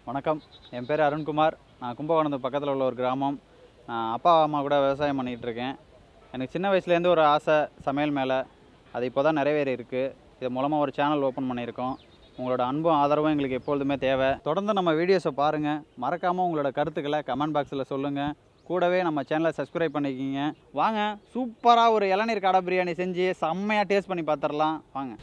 வணக்கம், என் பேர் அருண்குமார். நான் கும்பகோணத்து பக்கத்தில் உள்ள ஒரு கிராமம். நான் அப்பா அம்மா கூட விவசாயம் பண்ணிகிட்ருக்கேன். எனக்கு சின்ன வயசுலேருந்து ஒரு ஆசை சமையல் மேலே. அது இப்போ தான் நிறைவேறி இருக்குது. இது மூலமாக ஒரு சேனல் ஓப்பன் பண்ணியிருக்கோம். உங்களோட அன்பும் ஆதரவும் எங்களுக்கு எப்பொழுதுமே தேவை. தொடர்ந்து நம்ம வீடியோஸை பாருங்கள். மறக்காமல் உங்களோட கருத்துக்களை கமெண்ட் பாக்ஸில் சொல்லுங்கள். கூடவே நம்ம சேனலை சப்ஸ்கிரைப் பண்ணிக்கிங்க. வாங்க, சூப்பராக ஒரு இளநீர் கடை பிரியாணி செஞ்சு செம்மையாக டேஸ்ட் பண்ணி பார்த்துடலாம். வாங்க.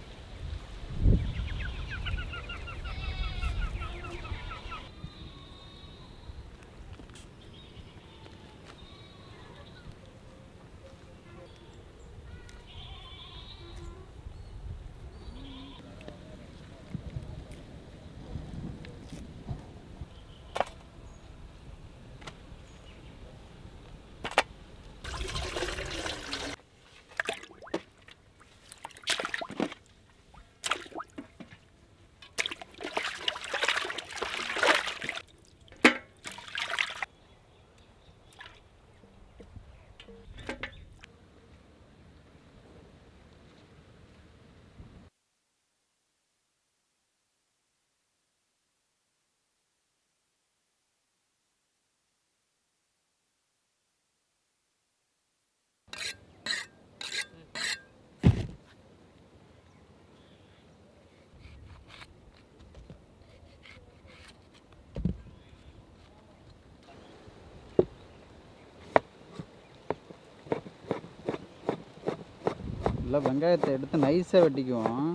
இல்லை, வெங்காயத்தை எடுத்து நைஸாக வெட்டிக்குவோம்.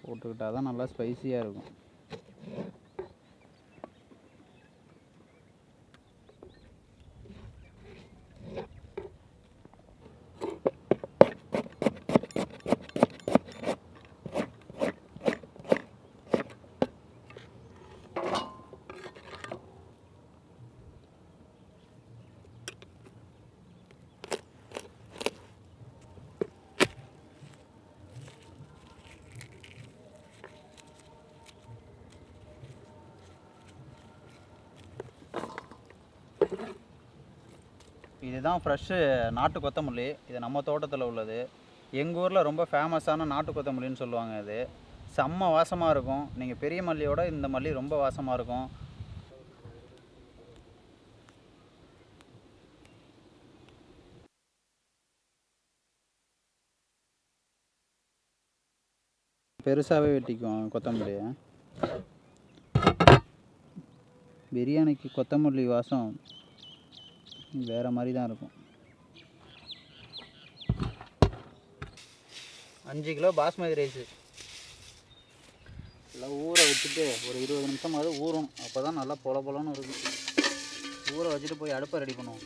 போட்டுக்கிட்டால் தான் நல்லா ஸ்பைசியாக இருக்கும். இதுதான் ஃப்ரெஷ்ஷு நாட்டு கொத்தமல்லி. இது நம்ம தோட்டத்தில் உள்ளது. எங்கள் ஊரில் ரொம்ப ஃபேமஸான நாட்டு கொத்தமல்லின்னு சொல்லுவாங்க. இது செம்ம வாசமாக இருக்கும். நீங்கள் பெரிய மல்லியோட இந்த மல்லி ரொம்ப வாசமாக இருக்கும். பெருசாகவே வெட்டிக்குவோம் கொத்தமல்லியை. பிரியாணிக்கு கொத்தமல்லி வாசம் வேறு மாதிரி தான் இருக்கும். 5 கிலோ பாஸ்மதி ரைஸு எல்லாம் ஊற வச்சுட்டு ஒரு 20 நிமிஷமாவது ஊறணும். அப்போ தான் நல்லா பொல பொலன்னு இருக்கும். ஊற வச்சுட்டு போய் அடுப்பை ரெடி பண்ணுவோம்.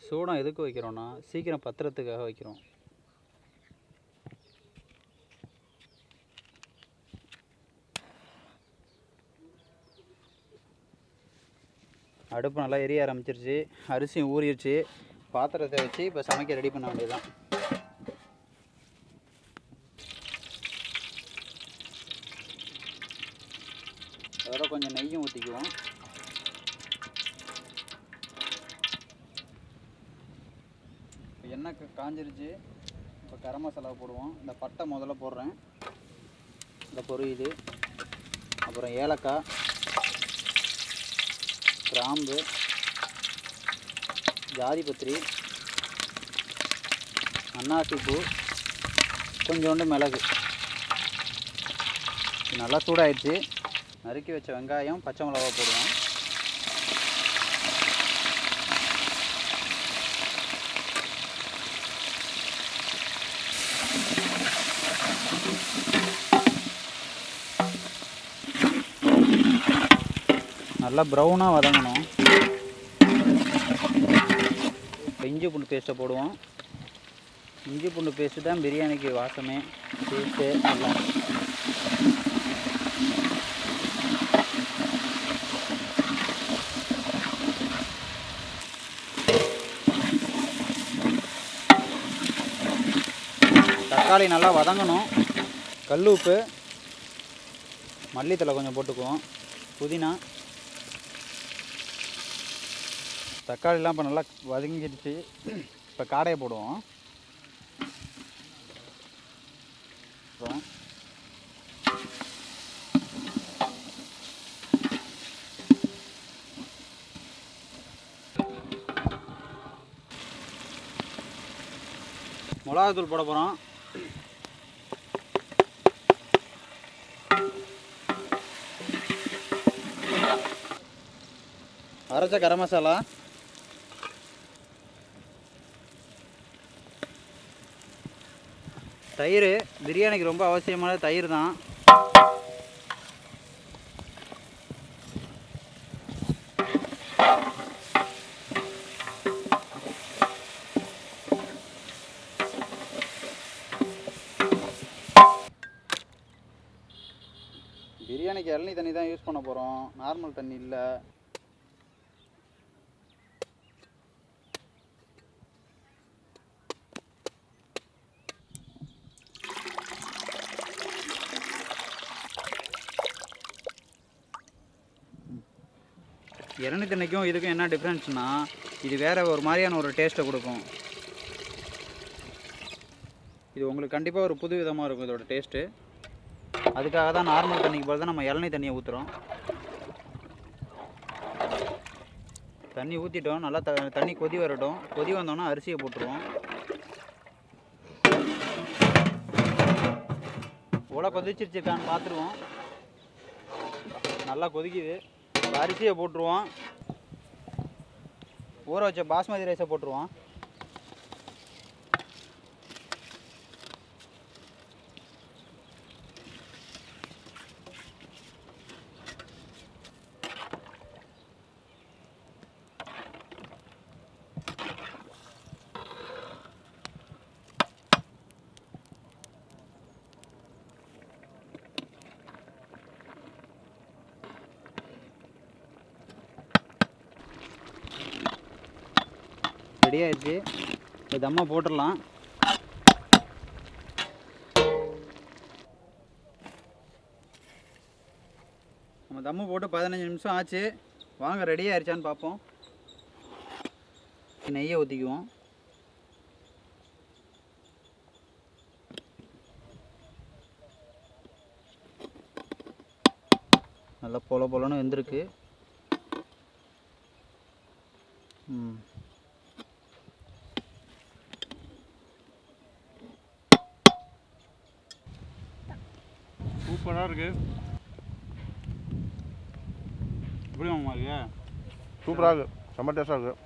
சூடம் எதுக்கு வைக்கிறோன்னா சீக்கிரம் பத்திரத்துக்காக வைக்கிறோம். அடுப்பு நல்லா எரிய ஆரம்பிச்சிருச்சு. அரிசியும் ஊறிடுச்சு. பாத்திரத்தை வச்சு இப்போ சமைக்க ரெடி பண்ண வேண்டியதுதான். அதோட கொஞ்சம் நெய்யும் ஊற்றிக்குவோம். எண்ணெய் காஞ்சிருச்சு. இப்போ கரம் மசாலா போடுவோம். இந்த பட்டை முதல்ல போடுறேன். இந்த பொரியுது. அப்புறம் ஏலக்காய், கிராம்பு, ஜாதிபத்திரி, அன்னாசி பூ, கொஞ்சோண்டு மிளகு. நல்லா சூடாயிடுச்சு. நறுக்கி வச்ச வெங்காயம், பச்சை மிளகா போடுவோம். நல்லா ப்ரௌனாக வதங்கணும். இஞ்சி பூண்டு பேஸ்ட்டை போடுவோம். இஞ்சி பூண்டு பேஸ்ட்டு தான் பிரியாணிக்கு வாசமே, டேஸ்ட்டு நல்லா. தக்காளி நல்லா வதங்கணும். கல் உப்பு, மல்லித்தலை கொஞ்சம் போட்டுக்குவோம், புதினா. தக்காளிலாம் இப்போ நல்லா வதங்கிடுச்சு. இப்போ காடையை போடுவோம். அப்புறம் மிளகாத்தூள் போட போகிறோம். அரைச்ச கரம் மசாலா, தயிர். பிரியாணிக்கு ரொம்ப அவசியமான தயிர் தான். பிரியாணிக்கு இளநீ தண்ணி தான் யூஸ் பண்ண போகிறோம், நார்மல் தண்ணி இல்லை. இளநீ தண்ணிக்கும் இதுக்கும் என்ன டிஃப்ரென்ஸ்னால், இது வேறு ஒரு மாதிரியான ஒரு டேஸ்ட்டை கொடுக்கும். இது உங்களுக்கு கண்டிப்பாக ஒரு புது விதமாக இருக்கும் இதோட டேஸ்ட்டு. அதுக்காக தான் நார்மல் தண்ணிக்கு பதில் தான் நம்ம இளநீ தண்ணியை ஊற்றுறோம். தண்ணி ஊற்றிட்டோம். நல்லா தண்ணி கொதி வரட்டும். கொதி வந்தோன்னா அரிசியை போட்டுருவோம். உலை கொதிச்சிருச்சிருக்கான்னு பார்த்துருவோம். நல்லா கொதிக்குது. அரிசியை போட்டுருவோம். ஊற வச்ச பாஸ்மதி ரைஸை போட்டுருவோம். ரெடி ஆயிடுச்சு. இது தம்மா போட்டுடலாம். நம்ம தம்மு போட்டு 15 நிமிஷம் ஆச்சு. வாங்க ரெடி ஆயிடுச்சான்னு பார்ப்போம். நெய்யை ஊற்றிக்குவோம். நல்லா பொல பொலன்னு வெந்திருக்கு. சூப்பராக இருக்குது. எப்படி மாமா இருக்கு? சூப்பராக இருக்குது. செம்ம டேஸ்ட்டாக இருக்குது.